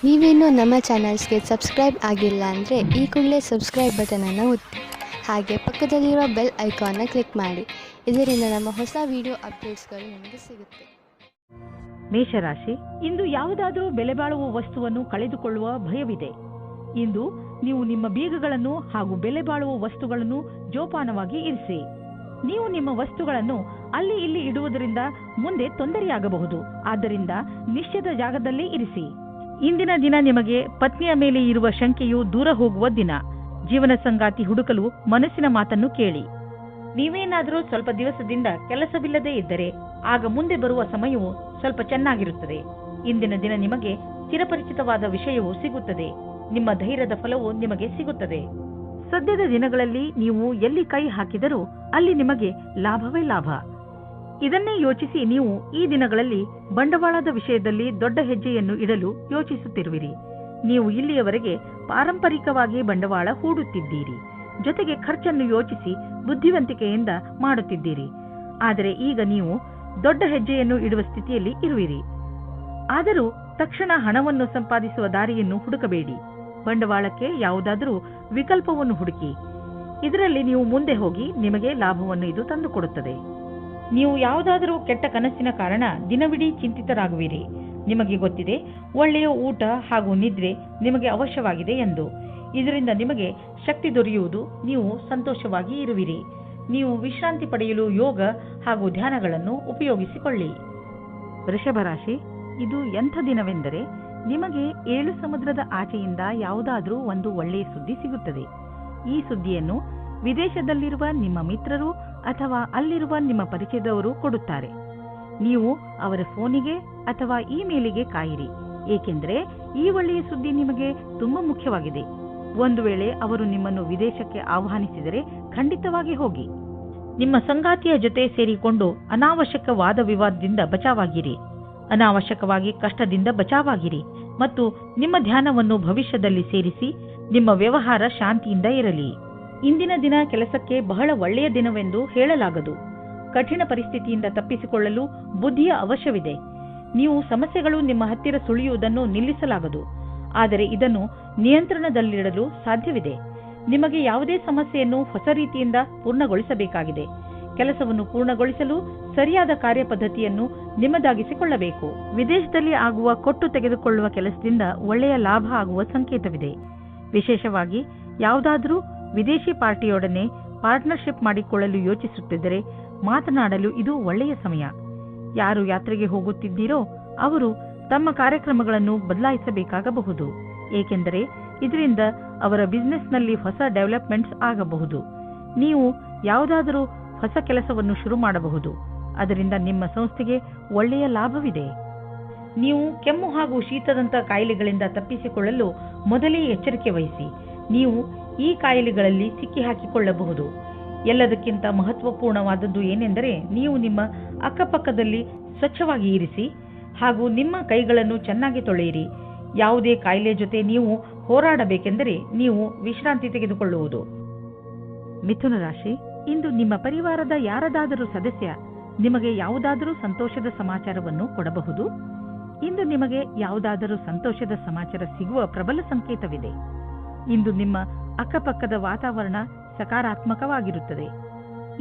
ನೀವೇನೂ ನಮ್ಮ ಚಾನಲ್ಸ್ಗೆ ಸಬ್ಸ್ಕ್ರೈಬ್ ಆಗಿಲ್ಲ ಅಂದರೆ ಈ ಕೂಡಲೇ ಸಬ್ಸ್ಕ್ರೈಬ್ ಬಟನನ್ನು ಒತ್ತಿ ಹಾಗೆ ಪಕ್ಕದಲ್ಲಿರೋ ಬೆಲ್ ಐಕಾನ್ನ ಕ್ಲಿಕ್ ಮಾಡಿ. ಇದರಿಂದ ನಮ್ಮ ಹೊಸ ವಿಡಿಯೋ ಅಪ್ಡೇಟ್ಸ್ಗಳು ನಿಮಗೆ ಸಿಗುತ್ತೆ. ಮೇಷರಾಶಿ, ಇಂದು ಯಾವುದಾದರೂ ಬೆಲೆ ಬಾಳುವ ವಸ್ತುವನ್ನು ಕಳೆದುಕೊಳ್ಳುವ ಭಯವಿದೆ. ಇಂದು ನೀವು ನಿಮ್ಮ ಬೀಗಗಳನ್ನು ಹಾಗೂ ಬೆಲೆ ಬಾಳುವ ವಸ್ತುಗಳನ್ನು ಜೋಪಾನವಾಗಿ ಇರಿಸಿ. ನೀವು ನಿಮ್ಮ ವಸ್ತುಗಳನ್ನು ಅಲ್ಲಿ ಇಲ್ಲಿ ಇಡುವುದರಿಂದ ಮುಂದೆ ತೊಂದರೆಯಾಗಬಹುದು. ಆದ್ದರಿಂದ ನಿಶ್ಚಿತ ಜಾಗದಲ್ಲೇ ಇರಿಸಿ. ಇಂದಿನ ದಿನ ನಿಮಗೆ ಪತ್ನಿಯ ಮೇಲೆ ಇರುವ ಶಂಕೆಯು ದೂರ ಹೋಗುವ ದಿನ. ಜೀವನ ಸಂಗಾತಿ ಹುಡುಕಲು ಮನಸ್ಸಿನ ಮಾತನ್ನು ಕೇಳಿ. ನೀವೇನಾದರೂ ಸ್ವಲ್ಪ ದಿವಸದಿಂದ ಕೆಲಸವಿಲ್ಲದೆ ಇದ್ದರೆ ಆಗ ಮುಂದೆ ಬರುವ ಸಮಯವು ಸ್ವಲ್ಪ ಚೆನ್ನಾಗಿರುತ್ತದೆ. ಇಂದಿನ ದಿನ ನಿಮಗೆ ಚಿರಪರಿಚಿತವಾದ ವಿಷಯವು ಸಿಗುತ್ತದೆ. ನಿಮ್ಮ ಧೈರ್ಯದ ಫಲವು ನಿಮಗೆ ಸಿಗುತ್ತದೆ. ಸದ್ಯದ ದಿನಗಳಲ್ಲಿ ನೀವು ಎಲ್ಲಿ ಕೈ ಹಾಕಿದರೂ ಅಲ್ಲಿ ನಿಮಗೆ ಲಾಭವೇ ಲಾಭ. ಇದನ್ನೇ ಯೋಚಿಸಿ ನೀವು ಈ ದಿನಗಳಲ್ಲಿ ಬಂಡವಾಳದ ವಿಷಯದಲ್ಲಿ ದೊಡ್ಡ ಹೆಜ್ಜೆಯನ್ನು ಇಡಲು ಯೋಚಿಸುತ್ತಿರುವಿರಿ. ನೀವು ಇಲ್ಲಿಯವರೆಗೆ ಪಾರಂಪರಿಕವಾಗಿ ಬಂಡವಾಳ ಹೂಡುತ್ತಿದ್ದೀರಿ. ಜೊತೆಗೆ ಖರ್ಚನ್ನು ಯೋಚಿಸಿ ಬುದ್ಧಿವಂತಿಕೆಯಿಂದ ಮಾಡುತ್ತಿದ್ದೀರಿ. ಆದರೆ ಈಗ ನೀವು ದೊಡ್ಡ ಹೆಜ್ಜೆಯನ್ನು ಇಡುವ ಸ್ಥಿತಿಯಲ್ಲಿ ಇರುವಿರಿ. ಆದರೂ ತಕ್ಷಣ ಹಣವನ್ನು ಸಂಪಾದಿಸುವ ದಾರಿಯನ್ನು ಹುಡುಕಬೇಡಿ. ಬಂಡವಾಳಕ್ಕೆ ಯಾವುದಾದರೂ ವಿಕಲ್ಪವನ್ನು ಹುಡುಕಿ. ಇದರಲ್ಲಿ ನೀವು ಮುಂದೆ ಹೋಗಿ ನಿಮಗೆ ಲಾಭವನ್ನು ಇದು ತಂದುಕೊಡುತ್ತದೆ. ನೀವು ಯಾವುದಾದರೂ ಕೆಟ್ಟ ಕನಸಿನ ಕಾರಣ ದಿನವಿಡೀ ಚಿಂತಿತರಾಗುವಿರಿ. ನಿಮಗೆ ಗೊತ್ತಿದೆ, ಒಳ್ಳೆಯ ಊಟ ಹಾಗೂ ನಿದ್ರೆ ನಿಮಗೆ ಅವಶ್ಯವಾಗಿದೆ ಎಂದು. ಇದರಿಂದ ನಿಮಗೆ ಶಕ್ತಿ ದೊರೆಯುವುದು. ನೀವು ಸಂತೋಷವಾಗಿ ಇರುವಿರಿ. ನೀವು ವಿಶ್ರಾಂತಿ ಪಡೆಯಲು ಯೋಗ ಹಾಗೂ ಧ್ಯಾನಗಳನ್ನು ಉಪಯೋಗಿಸಿಕೊಳ್ಳಿ. ವೃಷಭ ರಾಶಿ, ಇದು ಎಂಥ ದಿನವೆಂದರೆ ನಿಮಗೆ 7 ಸಮುದ್ರದ ಆಚೆಯಿಂದ ಯಾವುದಾದ್ರೂ ಒಂದು ಒಳ್ಳೆಯ ಸುದ್ದಿ ಸಿಗುತ್ತದೆ. ಈ ಸುದ್ದಿಯನ್ನು ವಿದೇಶದಲ್ಲಿರುವ ನಿಮ್ಮ ಮಿತ್ರರು ಅಥವಾ ಅಲ್ಲಿರುವ ನಿಮ್ಮ ಪರಿಚಯದವರು ಕೊಡುತ್ತಾರೆ. ನೀವು ಅವರ ಫೋನಿಗೆ ಅಥವಾ ಇಮೇಲಿಗೆ ಕಾಯಿರಿ, ಏಕೆಂದರೆ ಈ ಒಳ್ಳೆಯ ಸುದ್ದಿ ನಿಮಗೆ ತುಂಬಾ ಮುಖ್ಯವಾಗಿದೆ. ಒಂದು ವೇಳೆ ಅವರು ನಿಮ್ಮನ್ನು ವಿದೇಶಕ್ಕೆ ಆಹ್ವಾನಿಸಿದರೆ ಖಂಡಿತವಾಗಿ ಹೋಗಿ. ನಿಮ್ಮ ಸಂಗಾತಿಯ ಜೊತೆ ಸೇರಿಕೊಂಡು ಅನಾವಶ್ಯಕ ವಾದ ವಿವಾದದಿಂದ ಬಚಾವಾಗಿರಿ. ಅನಾವಶ್ಯಕವಾಗಿ ಕಷ್ಟದಿಂದ ಬಚಾವಾಗಿರಿ ಮತ್ತು ನಿಮ್ಮ ಧ್ಯಾನವನ್ನು ಭವಿಷ್ಯದಲ್ಲಿ ಸೇರಿಸಿ. ನಿಮ್ಮ ವ್ಯವಹಾರ ಶಾಂತಿಯಿಂದ ಇರಲಿ. ಇಂದಿನ ದಿನ ಕೆಲಸಕ್ಕೆ ಬಹಳ ಒಳ್ಳೆಯ ದಿನವೆಂದು ಹೇಳಲಾಗದು. ಕಠಿಣ ಪರಿಸ್ಥಿತಿಯಿಂದ ತಪ್ಪಿಸಿಕೊಳ್ಳಲು ಬುದ್ಧಿಯ ಅವಶ್ಯವಿದೆ. ನೀವು ಸಮಸ್ಯೆಗಳು ನಿಮ್ಮ ಹತ್ತಿರ ಸುಳಿಯುವುದನ್ನು ನಿಲ್ಲಿಸಲಾಗದು, ಆದರೆ ಇದನ್ನು ನಿಯಂತ್ರಣದಲ್ಲಿಡಲು ಸಾಧ್ಯವಿದೆ. ನಿಮಗೆ ಯಾವುದೇ ಸಮಸ್ಯೆಯನ್ನು ಹೊಸ ರೀತಿಯಿಂದ ಪೂರ್ಣಗೊಳಿಸಬೇಕಾಗಿದೆ. ಕೆಲಸವನ್ನು ಪೂರ್ಣಗೊಳಿಸಲು ಸರಿಯಾದ ಕಾರ್ಯಪದ್ಧತಿಯನ್ನು ನಿಮ್ಮದಾಗಿಸಿಕೊಳ್ಳಬೇಕು. ವಿದೇಶದಲ್ಲಿ ಆಗುವ ಕೊಟ್ಟು ತೆಗೆದುಕೊಳ್ಳುವ ಕೆಲಸದಿಂದ ಒಳ್ಳೆಯ ಲಾಭ ಆಗುವ ಸಂಕೇತವಿದೆ. ವಿಶೇಷವಾಗಿ ಯಾವುದಾದರೂ ವಿದೇಶಿ ಪಾರ್ಟಿಯೊಡನೆ ಪಾರ್ಟ್ನರ್ಶಿಪ್ ಮಾಡಿಕೊಳ್ಳಲು ಯೋಚಿಸುತ್ತಿದ್ದರೆ ಮಾತನಾಡಲು ಇದು ಒಳ್ಳೆಯ ಸಮಯ. ಯಾರು ಯಾತ್ರೆಗೆ ಹೋಗುತ್ತಿದ್ದೀರೋ ಅವರು ತಮ್ಮ ಕಾರ್ಯಕ್ರಮಗಳನ್ನು ಬದಲಾಯಿಸಬೇಕಾಗಬಹುದು, ಏಕೆಂದರೆ ಇದರಿಂದ ಅವರ ಬಿಸಿನೆಸ್ನಲ್ಲಿ ಹೊಸ ಡೆವಲಪ್ಮೆಂಟ್ಸ್ ಆಗಬಹುದು. ನೀವು ಯಾವುದಾದರೂ ಹೊಸ ಕೆಲಸವನ್ನು ಶುರು ಮಾಡಬಹುದು. ಅದರಿಂದ ನಿಮ್ಮ ಸಂಸ್ಥೆಗೆ ಒಳ್ಳೆಯ ಲಾಭವಿದೆ. ನೀವು ಕೆಮ್ಮು ಹಾಗೂ ಶೀತದಂಥ ಕಾಯಿಲೆಗಳಿಂದ ತಪ್ಪಿಸಿಕೊಳ್ಳಲು ಮೊದಲೇ ಎಚ್ಚರಿಕೆ ವಹಿಸಿ. ನೀವು ಈ ಕಾಯಿಲೆಗಳಲ್ಲಿ ಸಿಕ್ಕಿ ಹಾಕಿಕೊಳ್ಳಬಹುದು. ಎಲ್ಲದಕ್ಕಿಂತ ಮಹತ್ವಪೂರ್ಣವಾದದ್ದು ಏನೆಂದರೆ ನೀವು ನಿಮ್ಮ ಅಕ್ಕಪಕ್ಕದಲ್ಲಿ ಸ್ವಚ್ಛವಾಗಿ ಇರಿಸಿ ಹಾಗೂ ನಿಮ್ಮ ಕೈಗಳನ್ನು ಚೆನ್ನಾಗಿ ತೊಳೆಯಿರಿ. ಯಾವುದೇ ಕಾಯಿಲೆ ಜೊತೆ ನೀವು ಹೋರಾಡಬೇಕೆಂದರೆ ನೀವು ವಿಶ್ರಾಂತಿ ತೆಗೆದುಕೊಳ್ಳುವುದು. ಮಿಥುನ ರಾಶಿ, ಇಂದು ನಿಮ್ಮ ಪರಿವಾರದ ಯಾರದಾದರೂ ಸದಸ್ಯ ನಿಮಗೆ ಯಾವುದಾದರೂ ಸಂತೋಷದ ಸಮಾಚಾರವನ್ನು ಕೊಡಬಹುದು. ಇಂದು ನಿಮಗೆ ಯಾವುದಾದರೂ ಸಂತೋಷದ ಸಮಾಚಾರ ಸಿಗುವ ಪ್ರಬಲ ಸಂಕೇತವಿದೆ. ಇಂದು ನಿಮ್ಮ ಅಕ್ಕಪಕ್ಕದ ವಾತಾವರಣ ಸಕಾರಾತ್ಮಕವಾಗಿರುತ್ತದೆ.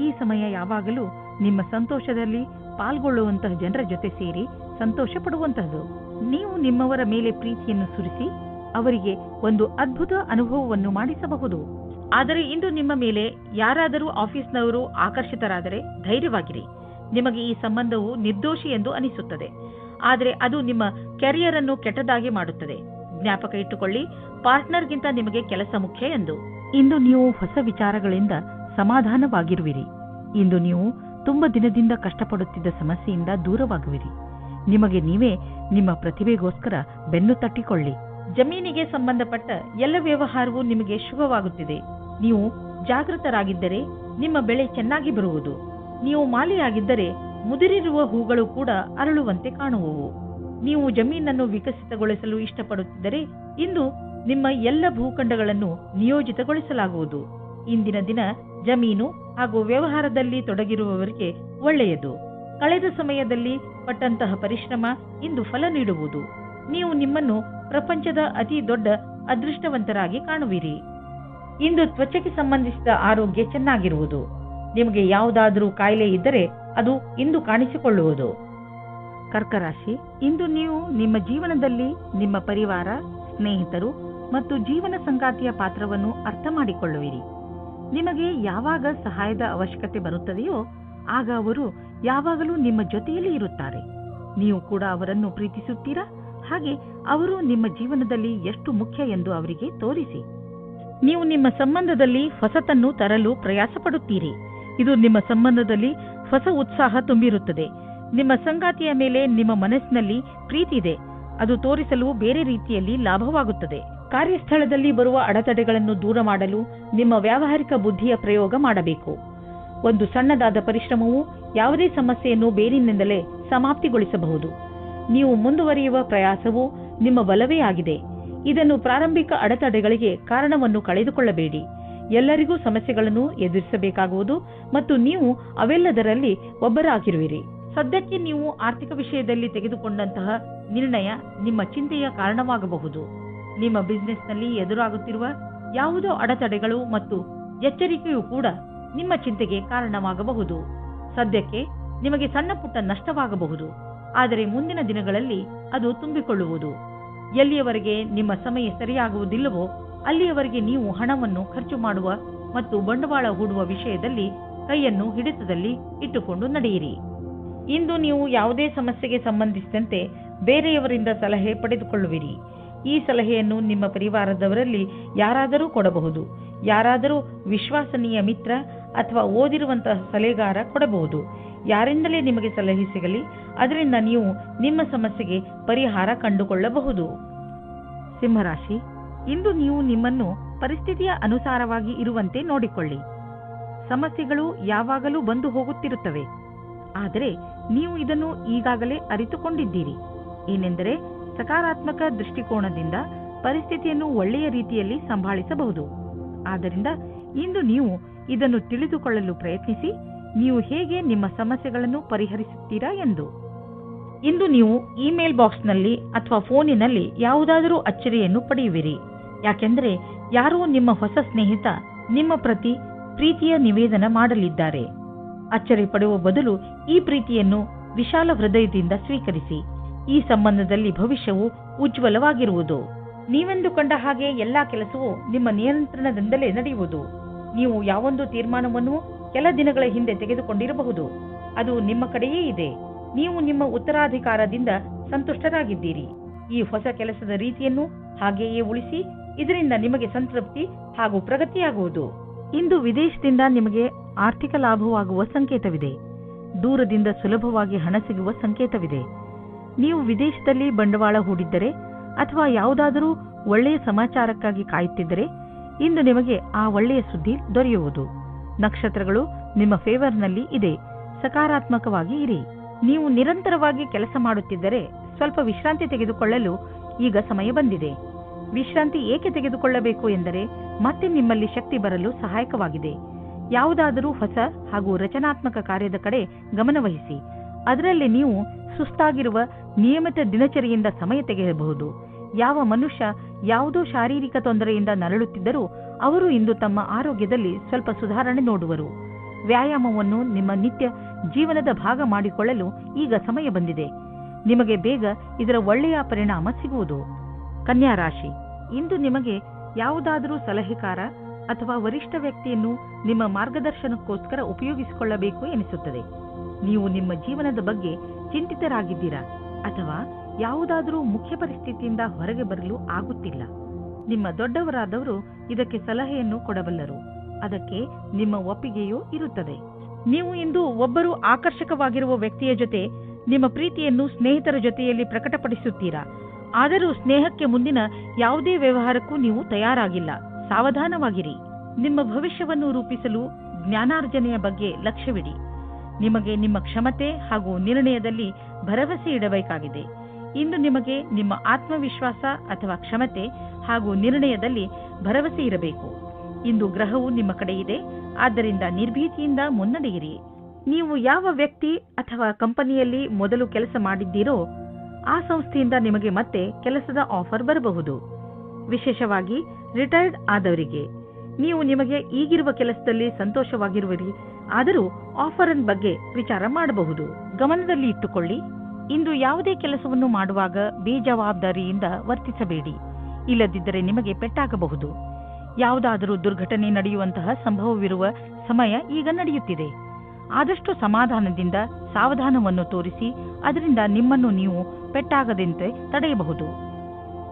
ಈ ಸಮಯ ಯಾವಾಗಲೂ ನಿಮ್ಮ ಸಂತೋಷದಲ್ಲಿ ಪಾಲ್ಗೊಳ್ಳುವಂತಹ ಜನರ ಜೊತೆ ಸೇರಿ ಸಂತೋಷ ಪಡುವಂತಹದ್ದು. ನೀವು ನಿಮ್ಮವರ ಮೇಲೆ ಪ್ರೀತಿಯನ್ನು ಸುರಿಸಿ ಅವರಿಗೆ ಒಂದು ಅದ್ಭುತ ಅನುಭವವನ್ನು ಮಾಡಿಸಬಹುದು. ಆದರೆ ಇಂದು ನಿಮ್ಮ ಮೇಲೆ ಯಾರಾದರೂ ಆಫೀಸ್ನವರು ಆಕರ್ಷಿತರಾದರೆ ಧೈರ್ಯವಾಗಿರಿ. ನಿಮಗೆ ಈ ಸಂಬಂಧವು ನಿರ್ದೋಷಿ ಎಂದು ಅನಿಸುತ್ತದೆ, ಆದರೆ ಅದು ನಿಮ್ಮ ಕೆರಿಯರ್ ಅನ್ನು ಕೆಟ್ಟದಾಗಿ ಮಾಡುತ್ತದೆ. ಜ್ಞಾಪಕ ಇಟ್ಟುಕೊಳ್ಳಿ, ಪಾರ್ಟ್ನರ್ಗಿಂತ ನಿಮಗೆ ಕೆಲಸ ಮುಖ್ಯ ಎಂದು. ಇಂದು ನೀವು ಹೊಸ ವಿಚಾರಗಳಿಂದ ಸಮಾಧಾನವಾಗಿರುವಿರಿ. ಇಂದು ನೀವು ತುಂಬ ದಿನದಿಂದ ಕಷ್ಟಪಡುತ್ತಿದ್ದ ಸಮಸ್ಯೆಯಿಂದ ದೂರವಾಗುವಿರಿ. ನಿಮಗೆ ನೀವೇ ನಿಮ್ಮ ಪ್ರತಿಭೆಗೋಸ್ಕರ ಬೆನ್ನು ತಟ್ಟಿಕೊಳ್ಳಿ. ಜಮೀನಿಗೆ ಸಂಬಂಧಪಟ್ಟ ಎಲ್ಲ ವ್ಯವಹಾರವೂ ನಿಮಗೆ ಶುಭವಾಗುತ್ತಿದೆ. ನೀವು ಜಾಗೃತರಾಗಿದ್ದರೆ ನಿಮ್ಮ ಬೆಳೆ ಚೆನ್ನಾಗಿ ಬರುವುದು. ನೀವು ಮಾಲಿಯಾಗಿದ್ದರೆ ಮುದುರಿರುವ ಹೂಗಳು ಕೂಡ ಅರಳುವಂತೆ ಕಾಣುವವು. ನೀವು ಜಮೀನನ್ನು ವಿಕಸಿತಗೊಳಿಸಲು ಇಷ್ಟಪಡುತ್ತಿದ್ದರೆ ಇಂದು ನಿಮ್ಮ ಎಲ್ಲ ಭೂಖಂಡಗಳನ್ನು ನಿಯೋಜಿತಗೊಳಿಸಲಾಗುವುದು. ಇಂದಿನ ದಿನ ಜಮೀನು ಹಾಗೂ ವ್ಯವಹಾರದಲ್ಲಿ ತೊಡಗಿರುವವರಿಗೆ ಒಳ್ಳೆಯದು. ಕಳೆದ ಸಮಯದಲ್ಲಿ ಪಟ್ಟಂತಹ ಪರಿಶ್ರಮ ಇಂದು ಫಲ ನೀಡುವುದು. ನೀವು ನಿಮ್ಮನ್ನು ಪ್ರಪಂಚದ ಅತಿ ದೊಡ್ಡ ಅದೃಷ್ಟವಂತರಾಗಿ ಕಾಣುವಿರಿ. ಇಂದು ತ್ವಚೆಗೆ ಸಂಬಂಧಿಸಿದ ಆರೋಗ್ಯ ಚೆನ್ನಾಗಿರುವುದು. ನಿಮಗೆ ಯಾವುದಾದರೂ ಕಾಯಿಲೆ ಇದ್ದರೆ ಅದು ಇಂದು ಕಾಣಿಸಿಕೊಳ್ಳುವುದು. ಕರ್ಕ ರಾಶಿ, ಇಂದು ನೀವು ನಿಮ್ಮ ಜೀವನದಲ್ಲಿ ನಿಮ್ಮ ಪರಿವಾರ, ಸ್ನೇಹಿತರು ಮತ್ತು ಜೀವನ ಸಂಗಾತಿಯ ಪಾತ್ರವನ್ನು ಅರ್ಥ ಮಾಡಿಕೊಳ್ಳುವಿರಿ. ನಿಮಗೆ ಯಾವಾಗ ಸಹಾಯದ ಅವಶ್ಯಕತೆ ಬರುತ್ತದೆಯೋ ಆಗ ಅವರು ಯಾವಾಗಲೂ ನಿಮ್ಮ ಜೊತೆಯಲ್ಲಿ ಇರುತ್ತಾರೆ. ನೀವು ಕೂಡ ಅವರನ್ನು ಪ್ರೀತಿಸುತ್ತೀರಾ? ಹಾಗೆ ಅವರು ನಿಮ್ಮ ಜೀವನದಲ್ಲಿ ಎಷ್ಟು ಮುಖ್ಯ ಎಂದು ಅವರಿಗೆ ತೋರಿಸಿ. ನೀವು ನಿಮ್ಮ ಸಂಬಂಧದಲ್ಲಿ ಹೊಸತನ್ನು ತರಲು ಪ್ರಯಾಸ ಪಡುತ್ತೀರಿ. ಇದು ನಿಮ್ಮ ಸಂಬಂಧದಲ್ಲಿ ಹೊಸ ಉತ್ಸಾಹ ತುಂಬಿರುತ್ತದೆ. ನಿಮ್ಮ ಸಂಗಾತಿಯ ಮೇಲೆ ನಿಮ್ಮ ಮನಸ್ಸಿನಲ್ಲಿ ಪ್ರೀತಿ ಇದೆ. ಅದು ತೋರಿಸಲು ಬೇರೆ ರೀತಿಯಲ್ಲಿ ಲಾಭವಾಗುತ್ತದೆ. ಕಾರ್ಯಸ್ಥಳದಲ್ಲಿ ಬರುವ ಅಡೆತಡೆಗಳನ್ನು ದೂರ ಮಾಡಲು ನಿಮ್ಮ ವ್ಯಾವಹಾರಿಕ ಬುದ್ಧಿಯ ಪ್ರಯೋಗ ಮಾಡಬೇಕು. ಒಂದು ಸಣ್ಣದಾದ ಪರಿಶ್ರಮವು ಯಾವುದೇ ಸಮಸ್ಯೆಯನ್ನು ಬೇರಿನಿಂದಲೇ ಸಮಾಪ್ತಿಗೊಳಿಸಬಹುದು. ನೀವು ಮುಂದುವರಿಯುವ ಪ್ರಯಾಸವು ನಿಮ್ಮ ಬಲವೇ ಆಗಿದೆ. ಇದನ್ನು ಪ್ರಾರಂಭಿಕ ಅಡೆತಡೆಗಳಿಗೆ ಕಾರಣವನ್ನು ಕಳೆದುಕೊಳ್ಳಬೇಡಿ. ಎಲ್ಲರಿಗೂ ಸಮಸ್ಯೆಗಳನ್ನು ಎದುರಿಸಬೇಕಾಗುವುದು ಮತ್ತು ನೀವು ಅವೆಲ್ಲದರಲ್ಲಿ ಒಬ್ಬರಾಗಿರುವಿರಿ. ಸದ್ಯಕ್ಕೆ ನೀವು ಆರ್ಥಿಕ ವಿಷಯದಲ್ಲಿ ತೆಗೆದುಕೊಂಡಂತಹ ನಿರ್ಣಯ ನಿಮ್ಮ ಚಿಂತೆಯ ಕಾರಣವಾಗಬಹುದು. ನಿಮ್ಮ ಬಿಸಿನೆಸ್ನಲ್ಲಿ ಎದುರಾಗುತ್ತಿರುವ ಯಾವುದೋ ಅಡೆತಡೆಗಳು ಮತ್ತು ಎಚ್ಚರಿಕೆಯೂ ಕೂಡ ನಿಮ್ಮ ಚಿಂತೆಗೆ ಕಾರಣವಾಗಬಹುದು. ಸದ್ಯಕ್ಕೆ ನಿಮಗೆ ಸಣ್ಣ ಪುಟ್ಟ ನಷ್ಟವಾಗಬಹುದು, ಆದರೆ ಮುಂದಿನ ದಿನಗಳಲ್ಲಿ ಅದು ತುಂಬಿಕೊಳ್ಳುವುದು. ಎಲ್ಲಿಯವರೆಗೆ ನಿಮ್ಮ ಸಮಯ ಸರಿಯಾಗುವುದಿಲ್ಲವೋ ಅಲ್ಲಿಯವರೆಗೆ ನೀವು ಹಣವನ್ನು ಖರ್ಚು ಮಾಡುವ ಮತ್ತು ಬಂಡವಾಳ ಹೂಡುವ ವಿಷಯದಲ್ಲಿ ಕೈಯನ್ನು ಹಿಡಿತದಲ್ಲಿ ಇಟ್ಟುಕೊಂಡು ನಡೆಯಿರಿ. ಇಂದು ನೀವು ಯಾವುದೇ ಸಮಸ್ಯೆಗೆ ಸಂಬಂಧಿಸಿದಂತೆ ಬೇರೆಯವರಿಂದ ಸಲಹೆ ಪಡೆದುಕೊಳ್ಳುವಿರಿ. ಈ ಸಲಹೆಯನ್ನು ನಿಮ್ಮ ಪರಿವಾರದವರಲ್ಲಿ ಯಾರಾದರೂ ಕೊಡಬಹುದು. ಯಾರಾದರೂ ವಿಶ್ವಾಸನೀಯ ಮಿತ್ರ ಅಥವಾ ಓದಿರುವಂತಹ ಸಲಹೆಗಾರ ಕೊಡಬಹುದು. ಯಾರಿಂದಲೇ ನಿಮಗೆ ಸಲಹೆ ಸಿಗಲಿ, ಅದರಿಂದ ನೀವು ನಿಮ್ಮ ಸಮಸ್ಯೆಗೆ ಪರಿಹಾರ ಕಂಡುಕೊಳ್ಳಬಹುದು. ಸಿಂಹರಾಶಿ, ಇಂದು ನೀವು ನಿಮ್ಮನ್ನು ಪರಿಸ್ಥಿತಿಯ ಅನುಸಾರವಾಗಿ ಇರುವಂತೆ ನೋಡಿಕೊಳ್ಳಿ. ಸಮಸ್ಯೆಗಳು ಯಾವಾಗಲೂ ಬಂದು ಹೋಗುತ್ತಿರುತ್ತವೆ, ಆದರೆ ನೀವು ಇದನ್ನು ಈಗಾಗಲೇ ಅರಿತುಕೊಂಡಿದ್ದೀರಿ. ಏನೆಂದರೆ ಸಕಾರಾತ್ಮಕ ದೃಷ್ಟಿಕೋನದಿಂದ ಪರಿಸ್ಥಿತಿಯನ್ನು ಒಳ್ಳೆಯ ರೀತಿಯಲ್ಲಿ ಸಂಭಾಳಿಸಬಹುದು. ಆದ್ದರಿಂದ ಇಂದು ನೀವು ಇದನ್ನು ತಿಳಿದುಕೊಳ್ಳಲು ಪ್ರಯತ್ನಿಸಿ, ನೀವು ಹೇಗೆ ನಿಮ್ಮ ಸಮಸ್ಯೆಗಳನ್ನು ಪರಿಹರಿಸುತ್ತೀರಾ ಎಂದು. ಇಂದು ನೀವು ಇಮೇಲ್ ಬಾಕ್ಸ್ನಲ್ಲಿ ಅಥವಾ ಫೋನಿನಲ್ಲಿ ಯಾವುದಾದರೂ ಅಚ್ಚರಿಯನ್ನು ಪಡೆಯುವಿರಿ. ಯಾಕೆಂದರೆ ಯಾರೋ ನಿಮ್ಮ ಹೊಸ ಸ್ನೇಹಿತ ನಿಮ್ಮ ಪ್ರತಿ ಪ್ರೀತಿಯ ನಿವೇದನ ಮಾಡಲಿದ್ದಾರೆ. ಅಚ್ಚರಿ ಪಡುವ ಬದಲು ಈ ಪ್ರೀತಿಯನ್ನು ವಿಶಾಲ ಹೃದಯದಿಂದ ಸ್ವೀಕರಿಸಿ. ಈ ಸಂಬಂಧದಲ್ಲಿ ಭವಿಷ್ಯವು ಉಜ್ವಲವಾಗಿರುವುದು. ನೀವೆಂದುಕೊಂಡ ಹಾಗೆ ಎಲ್ಲಾ ಕೆಲಸವೂ ನಿಮ್ಮ ನಿಯಂತ್ರಣದಿಂದಲೇ ನಡೆಯುವುದು. ನೀವು ಯಾವೊಂದು ತೀರ್ಮಾನವನ್ನು ಕೆಲ ದಿನಗಳ ಹಿಂದೆ ತೆಗೆದುಕೊಂಡಿರಬಹುದು, ಅದು ನಿಮ್ಮ ಕಡೆಯೇ ಇದೆ. ನೀವು ನಿಮ್ಮ ಉತ್ತರಾಧಿಕಾರದಿಂದ ಸಂತುಷ್ಟರಾಗಿದ್ದೀರಿ. ಈ ಹೊಸ ಕೆಲಸದ ರೀತಿಯನ್ನು ಹಾಗೆಯೇ ಉಳಿಸಿ. ಇದರಿಂದ ನಿಮಗೆ ಸಂತೃಪ್ತಿ ಹಾಗೂ ಪ್ರಗತಿಯಾಗುವುದು. ಇಂದು ವಿದೇಶದಿಂದ ನಿಮಗೆ ಆರ್ಥಿಕ ಲಾಭವಾಗುವ ಸಂಕೇತವಿದೆ. ದೂರದಿಂದ ಸುಲಭವಾಗಿ ಹಣ ಸಿಗುವ ಸಂಕೇತವಿದೆ. ನೀವು ವಿದೇಶದಲ್ಲಿ ಬಂಡವಾಳ ಹೂಡಿದ್ದರೆ ಅಥವಾ ಯಾವುದಾದರೂ ಒಳ್ಳೆಯ ಸಮಾಚಾರಕ್ಕಾಗಿ ಕಾಯುತ್ತಿದ್ದರೆ ಇಂದು ನಿಮಗೆ ಆ ಒಳ್ಳೆಯ ಸುದ್ದಿ ದೊರೆಯುವುದು. ನಕ್ಷತ್ರಗಳು ನಿಮ್ಮ ಫೇವರ್ನಲ್ಲಿ ಇದೆ. ಸಕಾರಾತ್ಮಕವಾಗಿ ಇರಿ. ನೀವು ನಿರಂತರವಾಗಿ ಕೆಲಸ ಮಾಡುತ್ತಿದ್ದರೆ ಸ್ವಲ್ಪ ವಿಶ್ರಾಂತಿ ತೆಗೆದುಕೊಳ್ಳಲು ಈಗ ಸಮಯ ಬಂದಿದೆ. ವಿಶ್ರಾಂತಿ ಏಕೆ ತೆಗೆದುಕೊಳ್ಳಬೇಕು ಎಂದರೆ ಮತ್ತೆ ನಿಮ್ಮಲ್ಲಿ ಶಕ್ತಿ ಬರಲು ಸಹಾಯಕವಾಗಿದೆ. ಯಾವುದಾದರೂ ಹೊಸ ಹಾಗೂ ರಚನಾತ್ಮಕ ಕಾರ್ಯದ ಕಡೆ ಗಮನವಹಿಸಿ. ಅದರಲ್ಲಿ ನೀವು ಸುಸ್ತಾಗಿರುವ ನಿಯಮಿತ ದಿನಚರಿಯಿಂದ ಸಮಯ ತೆಗೆಯಬಹುದು. ಯಾವ ಮನುಷ್ಯ ಯಾವುದೋ ಶಾರೀರಿಕ ತೊಂದರೆಯಿಂದ ನರಳುತ್ತಿದ್ದರೂ ಅವರು ಇಂದು ತಮ್ಮ ಆರೋಗ್ಯದಲ್ಲಿ ಸ್ವಲ್ಪ ಸುಧಾರಣೆ ನೋಡುವರು. ವ್ಯಾಯಾಮವನ್ನು ನಿಮ್ಮ ನಿತ್ಯ ಜೀವನದ ಭಾಗ ಮಾಡಿಕೊಳ್ಳಲು ಈಗ ಸಮಯ ಬಂದಿದೆ. ನಿಮಗೆ ಬೇಗ ಇದರ ಒಳ್ಳೆಯ ಪರಿಣಾಮ ಸಿಗುವುದು. ಕನ್ಯಾ ರಾಶಿ, ಇಂದು ನಿಮಗೆ ಯಾವುದಾದರೂ ಸಲಹೆಗಾರ ಅಥವಾ ವರಿಷ್ಠ ವ್ಯಕ್ತಿಯನ್ನು ನಿಮ್ಮ ಮಾರ್ಗದರ್ಶನಕ್ಕೋಸ್ಕರ ಉಪಯೋಗಿಸಿಕೊಳ್ಳಬೇಕು ಎನಿಸುತ್ತದೆ. ನೀವು ನಿಮ್ಮ ಜೀವನದ ಬಗ್ಗೆ ಚಿಂತಿತರಾಗಿದ್ದೀರಾ ಅಥವಾ ಯಾವುದಾದರೂ ಮುಖ್ಯ ಪರಿಸ್ಥಿತಿಯಿಂದ ಹೊರಗೆ ಬರಲು ಆಗುತ್ತಿಲ್ಲ. ನಿಮ್ಮ ದೊಡ್ಡವರಾದವರು ಇದಕ್ಕೆ ಸಲಹೆಯನ್ನು ಕೊಡಬಲ್ಲರು. ಅದಕ್ಕೆ ನಿಮ್ಮ ಒಪ್ಪಿಗೆಯೂ ಇರುತ್ತದೆ. ನೀವು ಇಂದು ಒಬ್ಬರು ಆಕರ್ಷಕವಾಗಿರುವ ವ್ಯಕ್ತಿಯ ಜೊತೆ ನಿಮ್ಮ ಪ್ರೀತಿಯನ್ನು ಸ್ನೇಹಿತರ ಜೊತೆಯಲ್ಲಿ ಪ್ರಕಟಪಡಿಸುತ್ತೀರಾ. ಆದರೂ ಸ್ನೇಹಕ್ಕೆ ಮುಂದಿನ ಯಾವುದೇ ವ್ಯವಹಾರಕ್ಕೂ ನೀವು ತಯಾರಾಗಿಲ್ಲ. ಸಾವಧಾನವಾಗಿರಿ. ನಿಮ್ಮ ಭವಿಷ್ಯವನ್ನು ರೂಪಿಸಲು ಜ್ಞಾನಾರ್ಜನೆಯ ಬಗ್ಗೆ ಲಕ್ಷ್ಯವಿಡಿ. ನಿಮಗೆ ನಿಮ್ಮ ಕ್ಷಮತೆ ಹಾಗೂ ನಿರ್ಣಯದಲ್ಲಿ ಭರವಸೆ ಇಡಬೇಕಾಗಿದೆ. ಇಂದು ನಿಮಗೆ ನಿಮ್ಮ ಆತ್ಮವಿಶ್ವಾಸ ಅಥವಾ ಕ್ಷಮತೆ ಹಾಗೂ ನಿರ್ಣಯದಲ್ಲಿ ಭರವಸೆ ಇರಬೇಕು. ಇಂದು ಗ್ರಹವು ನಿಮ್ಮ ಕಡೆ ಇದೆ, ಆದ್ದರಿಂದ ನಿರ್ಭೀತಿಯಿಂದ ಮುನ್ನಡೆಯಿರಿ. ನೀವು ಯಾವ ವ್ಯಕ್ತಿ ಅಥವಾ ಕಂಪನಿಯಲ್ಲಿ ಮೊದಲು ಕೆಲಸ ಮಾಡಿದ್ದೀರೋ ಆ ಸಂಸ್ಥೆಯಿಂದ ನಿಮಗೆ ಮತ್ತೆ ಕೆಲಸದ ಆಫರ್ ಬರಬಹುದು. ವಿಶೇಷವಾಗಿ ರಿಟೈರ್ಡ್ ಆದವರಿಗೆ ನೀವು ನಿಮಗೆ ಈಗಿರುವ ಕೆಲಸದಲ್ಲಿ ಸಂತೋಷವಾಗಿರುವಿರಿ, ಆದರೂ ಆಫರ್ ಬಗ್ಗೆ ವಿಚಾರ ಮಾಡಬಹುದು. ಗಮನದಲ್ಲಿ ಇಟ್ಟುಕೊಳ್ಳಿ, ಇಂದು ಯಾವುದೇ ಕೆಲಸವನ್ನು ಮಾಡುವಾಗ ಬೇಜವಾಬ್ದಾರಿಯಿಂದ ವರ್ತಿಸಬೇಡಿ, ಇಲ್ಲದಿದ್ದರೆ ನಿಮಗೆ ಪೆಟ್ಟಾಗಬಹುದು. ಯಾವುದಾದರೂ ದುರ್ಘಟನೆ ನಡೆಯುವಂತಹ ಸಂಭವವಿರುವ ಸಮಯ ಈಗ ನಡೆಯುತ್ತಿದೆ. ಆದಷ್ಟು ಸಮಾಧಾನದಿಂದ ಸಾವಧಾನವನ್ನು ತೋರಿಸಿ ಅದರಿಂದ ನಿಮ್ಮನ್ನು ನೀವು ಪೆಟ್ಟಾಗದಂತೆ ತಡೆಯಬಹುದು.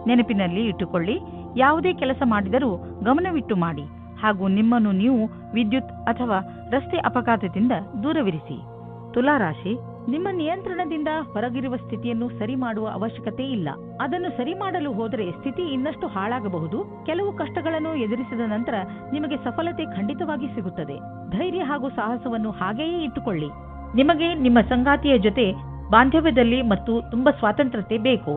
ನೆನಪಿನಲ್ಲಿ ಇಟ್ಟುಕೊಳ್ಳಿ, ಯಾವುದೇ ಕೆಲಸ ಮಾಡಿದರೂ ಗಮನವಿಟ್ಟು ಮಾಡಿ ಹಾಗೂ ನಿಮ್ಮನ್ನು ನೀವು ವಿದ್ಯುತ್ ಅಥವಾ ರಸ್ತೆ ಅಪಘಾತದಿಂದ ದೂರವಿರಿಸಿ. ತುಲಾರಾಶಿ, ನಿಮ್ಮ ನಿಯಂತ್ರಣದಿಂದ ಹೊರಗಿರುವ ಸ್ಥಿತಿಯನ್ನು ಸರಿ ಮಾಡುವ ಅವಶ್ಯಕತೆ ಇಲ್ಲ. ಅದನ್ನು ಸರಿ ಮಾಡಲು ಹೋದರೆ ಸ್ಥಿತಿ ಇನ್ನಷ್ಟು ಹಾಳಾಗಬಹುದು. ಕೆಲವು ಕಷ್ಟಗಳನ್ನು ಎದುರಿಸಿದ ನಂತರ ನಿಮಗೆ ಸಫಲತೆ ಖಂಡಿತವಾಗಿ ಸಿಗುತ್ತದೆ. ಧೈರ್ಯ ಹಾಗೂ ಸಾಹಸವನ್ನು ಹಾಗೆಯೇ ಇಟ್ಟುಕೊಳ್ಳಿ. ನಿಮಗೆ ನಿಮ್ಮ ಸಂಗಾತಿಯ ಜೊತೆ ಬಾಂಧವ್ಯದಲ್ಲಿ ಮತ್ತು ತುಂಬಾ ಸ್ವಾತಂತ್ರ್ಯತೆ ಬೇಕು.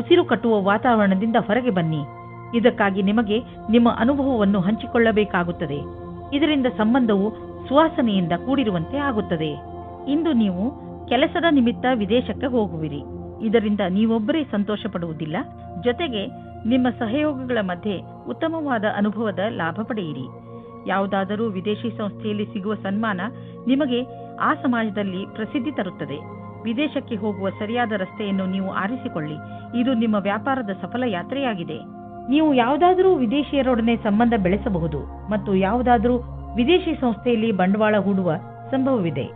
ಉಸಿರು ಕಟ್ಟುವ ವಾತಾವರಣದಿಂದ ಹೊರಗೆ ಬನ್ನಿ. ಇದಕ್ಕಾಗಿ ನಿಮಗೆ ನಿಮ್ಮ ಅನುಭವವನ್ನು ಹಂಚಿಕೊಳ್ಳಬೇಕಾಗುತ್ತದೆ. ಇದರಿಂದ ಸಂಬಂಧವು ಸುವಾಸನೆಯಿಂದ ಕೂಡಿರುವಂತೆ ಆಗುತ್ತದೆ. ಇಂದು ನೀವು ಕೆಲಸದ ನಿಮಿತ್ತ ವಿದೇಶಕ್ಕೆ ಹೋಗುವಿರಿ. ಇದರಿಂದ ನೀವೊಬ್ಬರೇ ಸಂತೋಷ ಪಡುವುದಿಲ್ಲ, ಜೊತೆಗೆ ನಿಮ್ಮ ಸಹಯೋಗಿಗಳ ಮಧ್ಯೆ ಉತ್ತಮವಾದ ಅನುಭವದ ಲಾಭ ಪಡೆಯಿರಿ. ಯಾವುದಾದರೂ ವಿದೇಶಿ ಸಂಸ್ಥೆಯಲ್ಲಿ ಸಿಗುವ ಸನ್ಮಾನ ನಿಮಗೆ ಆ ಸಮಾಜದಲ್ಲಿ ಪ್ರಸಿದ್ಧಿ ತರುತ್ತದೆ. ವಿದೇಶಕ್ಕೆ ಹೋಗುವ ಸರಿಯಾದ ರಸ್ತೆಯನ್ನು ನೀವು ಆರಿಸಿಕೊಳ್ಳಿ. ಇದು ನಿಮ್ಮ ವ್ಯಾಪಾರದ ಸಫಲ ಯಾತ್ರೆಯಾಗಿದೆ. ನೀವು ಯಾವುದಾದರೂ ವಿದೇಶಿಯರೊಡನೆ ಸಂಬಂಧ ಬೆಳೆಸಬಹುದು ಮತ್ತು ಯಾವುದಾದರೂ ವಿದೇಶಿ ಸಂಸ್ಥೆಯಲ್ಲಿ ಬಂಡವಾಳ ಹೂಡುವ ಸಂಭವವಿದೆ.